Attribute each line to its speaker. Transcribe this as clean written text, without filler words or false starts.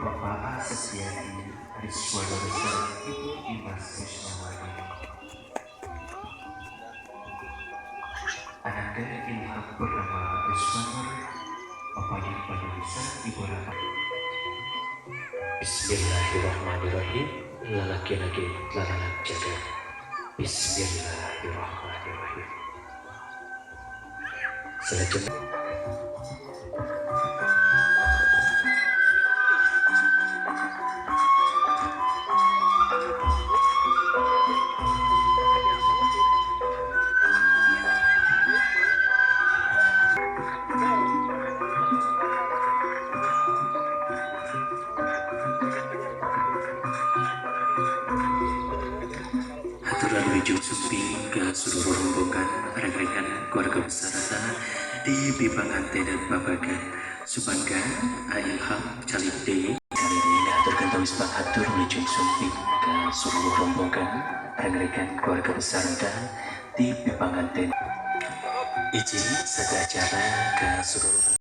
Speaker 1: Bapak Setiadi Riswada Besar Ibu Dimas Krisnawati, ananda Ilham bernama Riswanur, Bapaknya Pada Besar Ibu Rahmat.
Speaker 2: Bismillahirrahmanirrahim. Lalaki-laki lalanak jaga. Bismillahirrahmanirrahim. Selanjutnya aturan ujung sumping ke seluruh rombongan rekan-rekan keluarga besar tanah di Bipanganten dan Babagan Subangga Ilham Calide. Kali ini aturkan tawis atur ujung sumping ke seluruh rombongan rekan-rekan keluarga besar tanah di Bipanganten. Izin segala acara ke seluruh